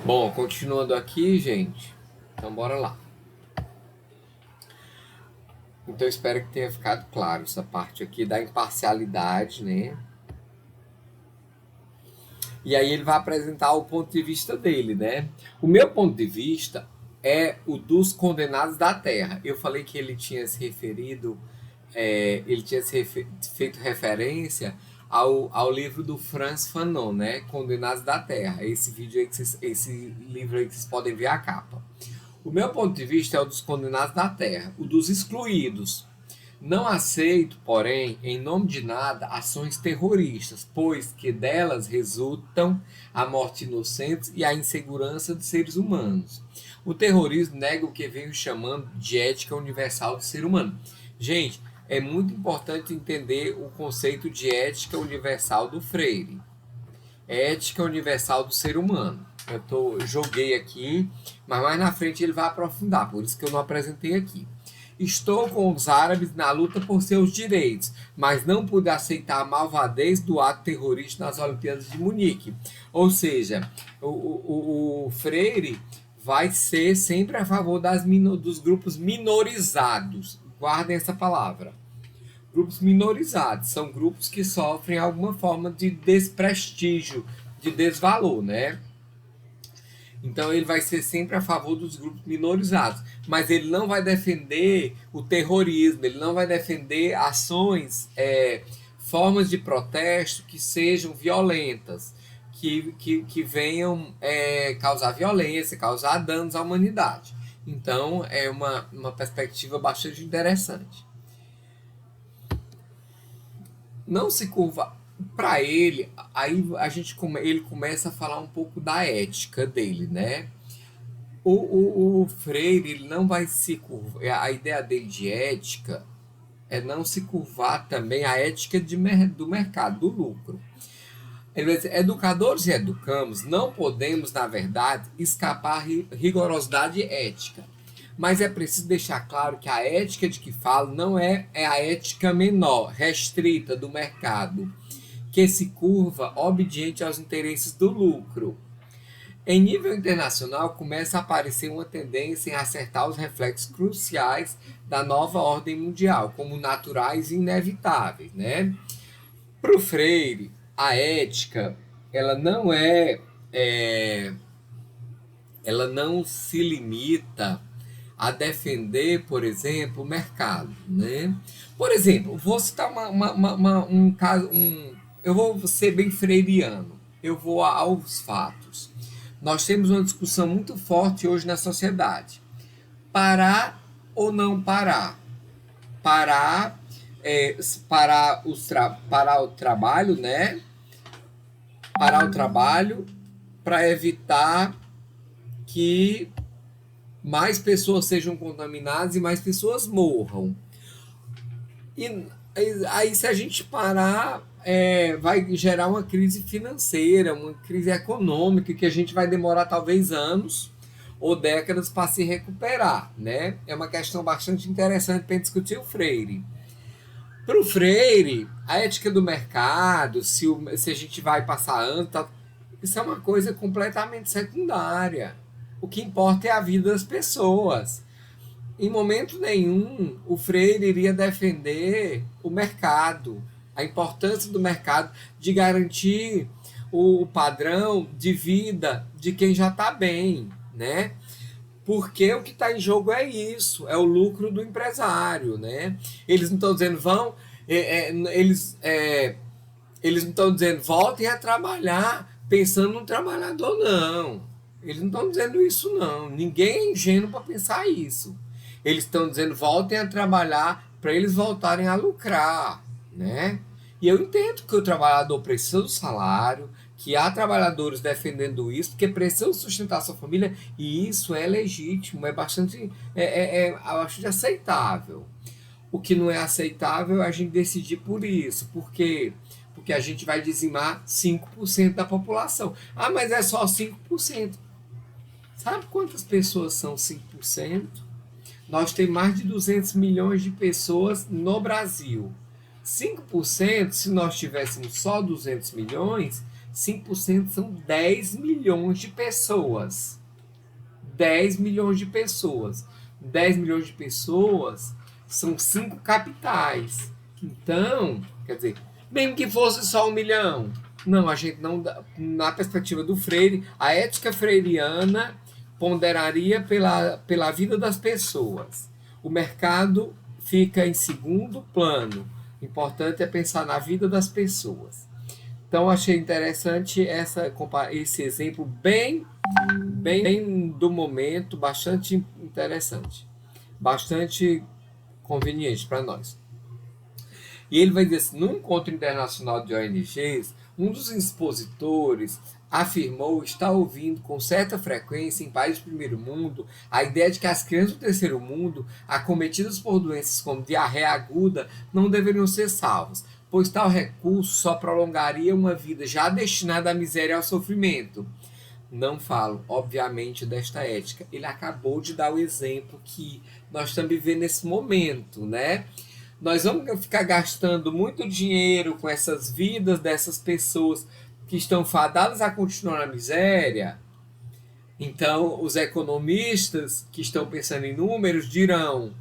Bom, continuando aqui, gente. Então, bora lá. Então, espero que tenha ficado claro essa parte aqui da imparcialidade, né? E aí ele vai apresentar o ponto de vista dele, né? O meu ponto de vista é o dos condenados da terra. Eu falei que ele tinha se referido, feito referência ao livro do Frantz Fanon, né? Condenados da Terra. Esse livro aí que vocês podem ver a capa. O meu ponto de vista é o dos condenados da terra, o dos excluídos. Não aceito, porém, em nome de nada, ações terroristas, pois que delas resultam a morte de inocentes e a insegurança de seres humanos. O terrorismo nega o que venho chamando de ética universal do ser humano. Gente, é muito importante entender o conceito de ética universal do Freire. Ética universal do ser humano. Joguei aqui, mas mais na frente ele vai aprofundar, por isso que eu não apresentei aqui. Estou com os árabes na luta por seus direitos, mas não pude aceitar a malvadez do ato terrorista nas Olimpíadas de Munique. Ou seja, o Freire vai ser sempre a favor dos grupos minorizados. Guardem essa palavra. Grupos minorizados são grupos que sofrem alguma forma de desprestígio, de desvalor, né? Então ele vai ser sempre a favor dos grupos minorizados, mas ele não vai defender o terrorismo, ele não vai defender ações, formas de protesto que sejam violentas, que venham causar violência, causar danos à humanidade. Então é uma perspectiva bastante interessante. Não se curva para ele, aí ele começa a falar um pouco da ética dele, né? O Freire ele não vai se curvar, a ideia dele de ética é não se curvar também à ética do mercado, do lucro. Ele vai dizer, educadores e educamos, não podemos, na verdade, escapar à rigorosidade ética. Mas é preciso deixar claro que a ética de que falo não é a ética menor, restrita do mercado, que se curva obediente aos interesses do lucro. Em nível internacional, começa a aparecer uma tendência em acertar os reflexos cruciais da nova ordem mundial, como naturais e inevitáveis, né? Para o Freire, a ética, ela não ela não se limita a defender, por exemplo, o mercado, né? Por exemplo, vou citar um caso, eu vou ser bem freiriano, eu vou aos fatos. Nós temos uma discussão muito forte hoje na sociedade. Parar ou não parar? Parar, parar o trabalho, né? Parar o trabalho para evitar que mais pessoas sejam contaminadas e mais pessoas morram. E aí, se a gente parar, vai gerar uma crise financeira, uma crise econômica, que a gente vai demorar talvez anos ou décadas para se recuperar, né? É uma questão bastante interessante para discutir o Freire. Para o Freire, a ética do mercado, se a gente vai passar anos, isso é uma coisa completamente secundária. O que importa é a vida das pessoas. Em momento nenhum, o Freire iria defender o mercado, a importância do mercado de garantir o padrão de vida de quem já está bem, né? Porque o que está em jogo é isso, é o lucro do empresário, né? Eles não estão dizendo eles não estão dizendo voltem a trabalhar pensando no trabalhador, não. Eles não estão dizendo isso, não. Ninguém é ingênuo para pensar isso. Eles estão dizendo voltem a trabalhar para eles voltarem a lucrar, né? E eu entendo que o trabalhador precisa do salário, que há trabalhadores defendendo isso, porque precisam sustentar sua família, e isso é legítimo, é bastante, eu acho aceitável. O que não é aceitável é a gente decidir por isso, porque a gente vai dizimar 5% da população. Ah, mas é só 5%. Sabe quantas pessoas são 5%? Nós temos mais de 200 milhões de pessoas no Brasil. 5%, se nós tivéssemos só 200 milhões, 5% são 10 milhões de pessoas. 10 milhões de pessoas. 10 milhões de pessoas são 5 capitais. Então, quer dizer, mesmo que fosse só 1 milhão, não, a gente não dá, na perspectiva do Freire, a ética freiriana ponderaria pela vida das pessoas. O mercado fica em segundo plano. O importante é pensar na vida das pessoas. Então, achei interessante esse exemplo bem do momento, bastante interessante, bastante conveniente para nós. E ele vai dizer assim, no encontro internacional de ONGs, um dos expositores afirmou estar ouvindo com certa frequência em países do primeiro mundo a ideia de que as crianças do terceiro mundo, acometidas por doenças como diarreia aguda, não deveriam ser salvas, pois tal recurso só prolongaria uma vida já destinada à miséria e ao sofrimento. Não falo, obviamente, desta ética. Ele acabou de dar o exemplo que nós estamos vivendo nesse momento, né? Nós vamos ficar gastando muito dinheiro com essas vidas dessas pessoas que estão fadadas a continuar na miséria. Então, os economistas que estão pensando em números dirão: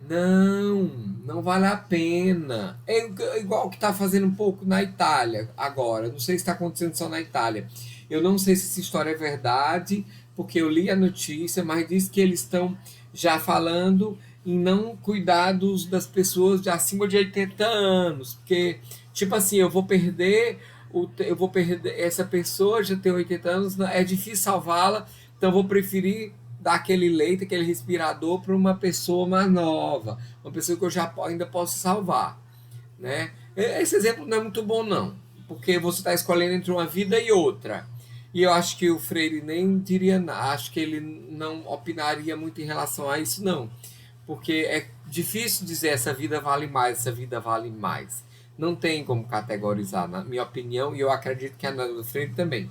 não vale a pena. É igual que está fazendo um pouco na Itália agora. Não sei se está acontecendo só na Itália. Eu não sei se essa história é verdade, porque eu li a notícia, mas diz que eles estão já falando em não cuidar das pessoas de acima de 80 anos. Porque, tipo assim, eu vou perder essa pessoa, já tem 80 anos, é difícil salvá-la, então eu vou preferir dar aquele leite, aquele respirador para uma pessoa mais nova, uma pessoa que eu já ainda posso salvar, né? Esse exemplo não é muito bom, não, porque você está escolhendo entre uma vida e outra. E eu acho que o Freire nem diria nada, acho que ele não opinaria muito em relação a isso, não. Porque é difícil dizer essa vida vale mais, essa vida vale mais. Não tem como categorizar, na minha opinião, e eu acredito que a do Freire também.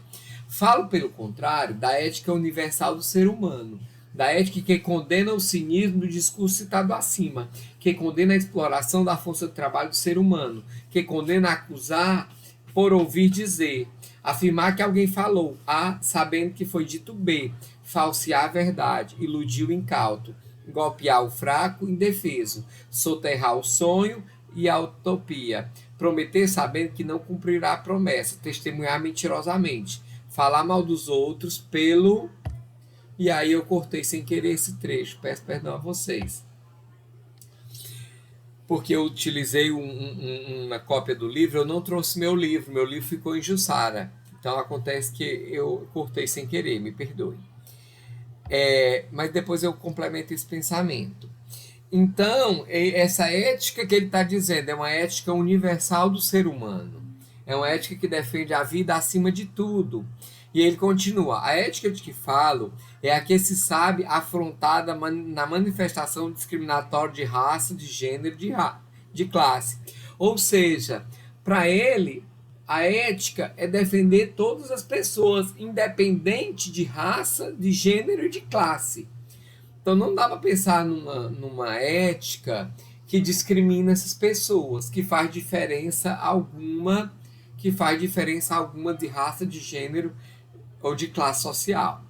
Falo, pelo contrário, da ética universal do ser humano, da ética que condena o cinismo do discurso citado acima, que condena a exploração da força de trabalho do ser humano, que condena acusar por ouvir dizer, afirmar que alguém falou A, sabendo que foi dito B, falsear a verdade, iludir o incauto, golpear o fraco indefeso, soterrar o sonho e a utopia, prometer sabendo que não cumprirá a promessa, testemunhar mentirosamente, falar mal dos outros pelo... E aí eu cortei sem querer esse trecho, peço perdão a vocês. Porque eu utilizei uma cópia do livro, eu não trouxe meu livro ficou em Jussara. Então acontece que eu cortei sem querer, me perdoe. Mas depois eu complemento esse pensamento. Então, essa ética que ele está dizendo é uma ética universal do ser humano. É uma ética que defende a vida acima de tudo. E ele continua: a ética de que falo é a que se sabe afrontada na manifestação discriminatória de raça, de gênero, de classe. Ou seja, para ele, a ética é defender todas as pessoas, independente de raça, de gênero e de classe. Então não dá para pensar numa ética que discrimina essas pessoas, que faz diferença alguma de raça, de gênero ou de classe social.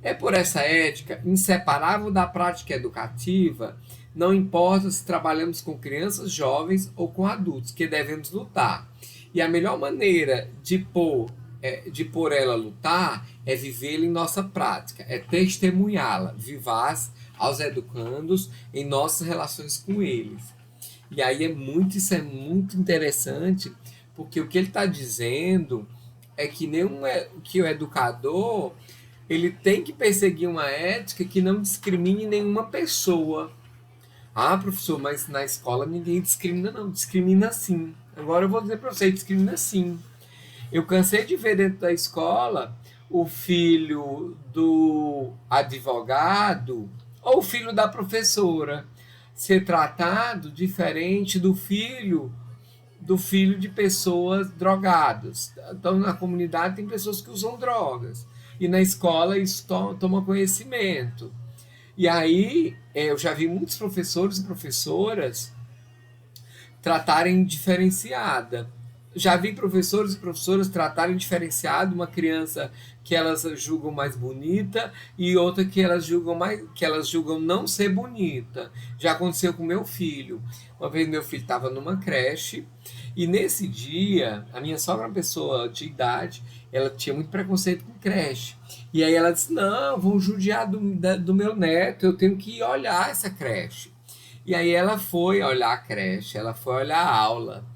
É por essa ética, inseparável da prática educativa, não importa se trabalhamos com crianças, jovens ou com adultos, que devemos lutar. E a melhor maneira de por ela lutar é vivê-la em nossa prática, é testemunhá-la, vivaz aos educandos em nossas relações com eles. E aí isso é muito interessante, porque o que ele está dizendo é que que o educador ele tem que perseguir uma ética que não discrimine nenhuma pessoa. Ah, professor, mas na escola ninguém discrimina, não. Discrimina sim. Agora eu vou dizer para você, discrimina sim. Eu cansei de ver dentro da escola o filho do advogado ou o filho da professora ser tratado diferente do filho de pessoas drogadas. Então, na comunidade tem pessoas que usam drogas. E na escola isso toma conhecimento. E aí, eu já vi muitos professores e professoras tratarem diferenciada. já vi professores e professoras tratarem diferenciado uma criança que elas julgam mais bonita e outra que elas julgam não ser bonita. Já aconteceu com meu filho. Uma vez meu filho estava numa creche e nesse dia a minha sogra, uma pessoa de idade, ela tinha muito preconceito com creche. E aí ela disse: "Não, vão judiar do meu neto, eu tenho que ir olhar essa creche". E aí ela foi olhar a creche, ela foi olhar a aula.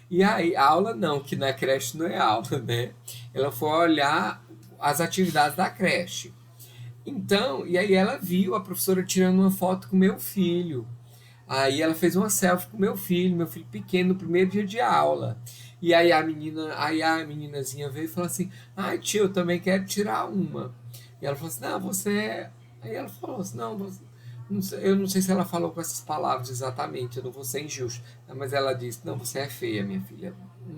E aí, a aula não, que na creche não é aula, né? Ela foi olhar as atividades da creche. Então, e aí ela viu a professora tirando uma foto com meu filho. Aí ela fez uma selfie com meu filho pequeno, no primeiro dia de aula. E aí a meninazinha veio e falou assim: "Ai, tio, eu também quero tirar uma". E ela falou assim: "Não, você é". Aí ela falou assim: "Não, eu não sei se ela falou com essas palavras exatamente, eu não vou ser injusto, mas ela disse: "Não, você é feia, minha filha".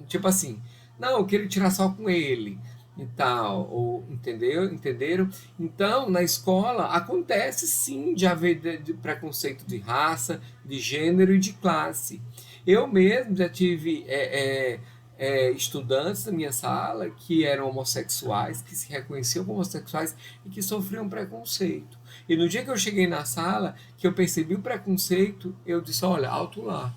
Tipo assim: "Não, eu queria tirar só com ele" e tal, ou entendeu? Entenderam? Então, na escola acontece sim de haver de preconceito de raça, de gênero e de classe. Eu mesmo já tive estudantes na minha sala que eram homossexuais, que se reconheciam como homossexuais e que sofriam preconceito. E no dia que eu cheguei na sala, que eu percebi o preconceito, eu disse: "Olha, alto lá.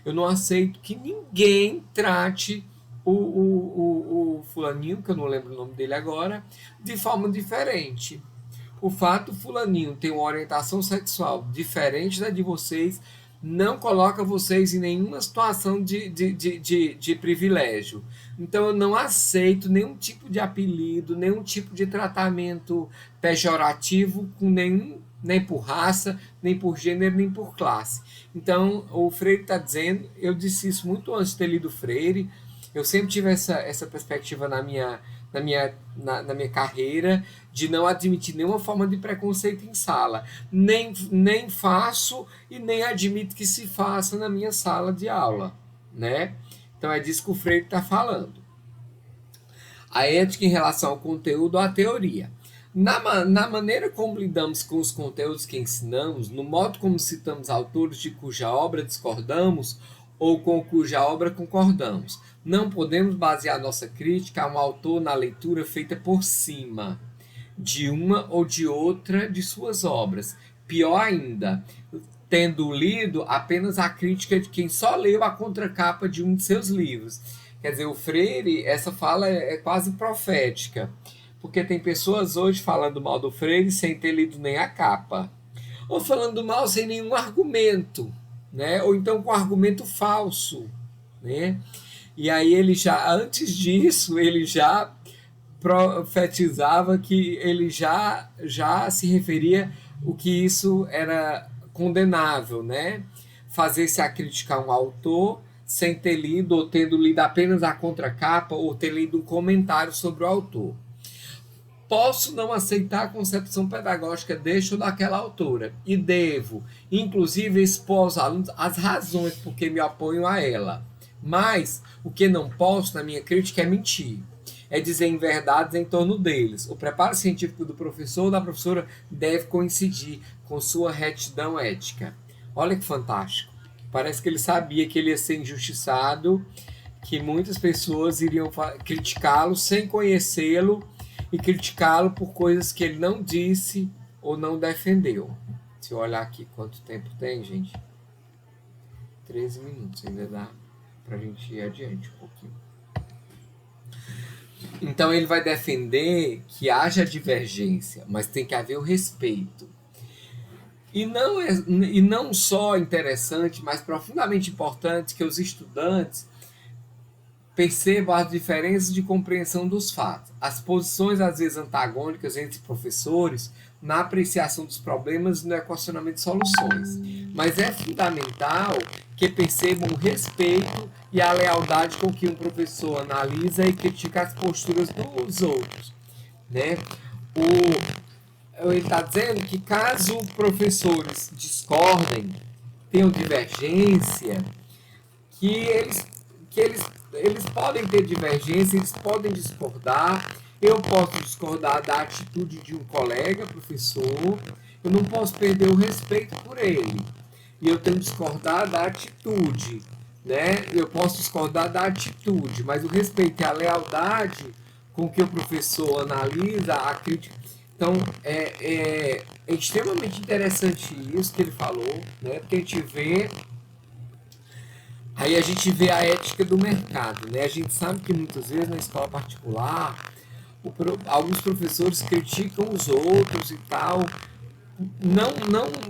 Eu não aceito que ninguém trate o fulaninho, que eu não lembro o nome dele agora, de forma diferente. O fato do fulaninho ter uma orientação sexual diferente da de vocês não coloca vocês em nenhuma situação de privilégio. Então eu não aceito nenhum tipo de apelido, nenhum tipo de tratamento pejorativo com nenhum, nem por raça, nem por gênero, nem por classe". Então o Freire está dizendo, eu disse isso muito antes de ter lido Freire, eu sempre tive essa perspectiva na minha carreira de não admitir nenhuma forma de preconceito em sala. Nem faço e nem admito que se faça na minha sala de aula, né? Então é disso que o Freire está falando. A ética em relação ao conteúdo ou à teoria. Na maneira como lidamos com os conteúdos que ensinamos, no modo como citamos autores de cuja obra discordamos ou com cuja obra concordamos, não podemos basear nossa crítica a um autor na leitura feita por cima de uma ou de outra de suas obras. Pior ainda, tendo lido apenas a crítica de quem só leu a contracapa de um de seus livros. Quer dizer, o Freire, essa fala é quase profética, porque tem pessoas hoje falando mal do Freire sem ter lido nem a capa, ou falando mal sem nenhum argumento, né? Ou então com argumento falso, né? E aí ele já, antes disso, ele já profetizava que ele já se referia o que isso era condenável, né? Fazer-se a criticar um autor sem ter lido ou tendo lido apenas a contracapa ou ter lido um comentário sobre o autor. Posso não aceitar a concepção pedagógica deste ou daquela autora e devo, inclusive, expor aos alunos as razões por que me oponho a ela. Mas o que não posso, na minha crítica, é mentir. É dizer inverdades em torno deles. O preparo científico do professor ou da professora deve coincidir com sua retidão ética. Olha que fantástico. Parece que ele sabia que ele ia ser injustiçado, que muitas pessoas iriam criticá-lo sem conhecê-lo e criticá-lo por coisas que ele não disse ou não defendeu. Se eu olhar aqui quanto tempo tem, gente, 13 minutos, ainda dá pra gente ir adiante um pouquinho. Então ele vai defender que haja divergência, mas tem que haver o respeito. E não só interessante, mas profundamente importante que os estudantes percebam as diferenças de compreensão dos fatos, as posições às vezes antagônicas entre professores na apreciação dos problemas e no equacionamento de soluções. Mas é fundamental que percebam o respeito e a lealdade com que um professor analisa e critica as posturas dos outros, né? Ele está dizendo que caso professores discordem, tenham divergência, que eles podem ter divergência, eles podem discordar. Eu posso discordar da atitude de um colega, professor, eu não posso perder o respeito por ele. E eu tenho que discordar da atitude, né? Eu posso discordar da atitude, mas o respeito e a lealdade com que o professor analisa a crítica. Então, é extremamente interessante isso que ele falou, né? Porque a gente vê a ética do mercado, né? A gente sabe que muitas vezes na escola particular, alguns professores criticam os outros e tal, não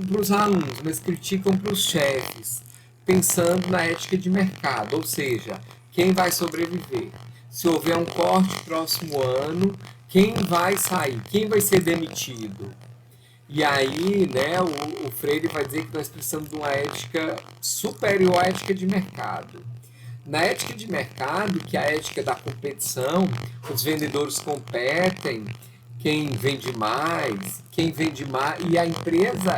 para os alunos, mas criticam para os chefes, pensando na ética de mercado, ou seja, quem vai sobreviver. Se houver um corte próximo ano, quem vai sair, quem vai ser demitido. E aí, né, o Freire vai dizer que nós precisamos de uma ética superior à ética de mercado. Na ética de mercado, que é a ética da competição, os vendedores competem, quem vende mais, e a empresa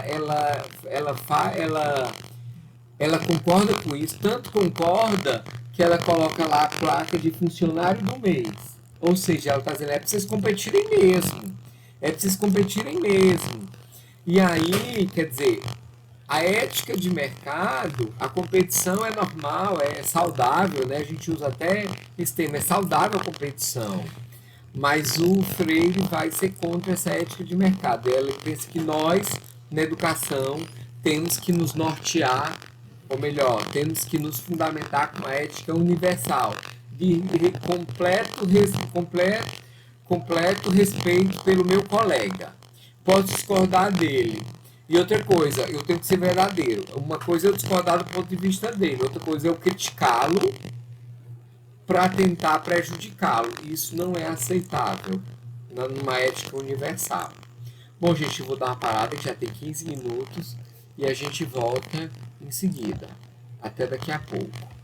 ela concorda com isso, tanto concorda que ela coloca lá a placa de funcionário do mês. Ou seja, ela está dizendo, é para vocês competirem mesmo. É para vocês competirem mesmo. E aí, quer dizer, a ética de mercado, a competição é normal, é saudável, né? A gente usa até esse termo, é saudável a competição. Mas o Freire vai ser contra essa ética de mercado. Ele pensa que nós, na educação, temos que nos nortear, ou melhor, temos que nos fundamentar com a ética universal, de completo respeito pelo meu colega. Posso discordar dele. E outra coisa, eu tenho que ser verdadeiro. Uma coisa é eu discordar do ponto de vista dele, outra coisa é eu criticá-lo para tentar prejudicá-lo. Isso não é aceitável numa ética universal. Bom, gente, eu vou dar uma parada, que já tem 15 minutos, e a gente volta em seguida. Até daqui a pouco.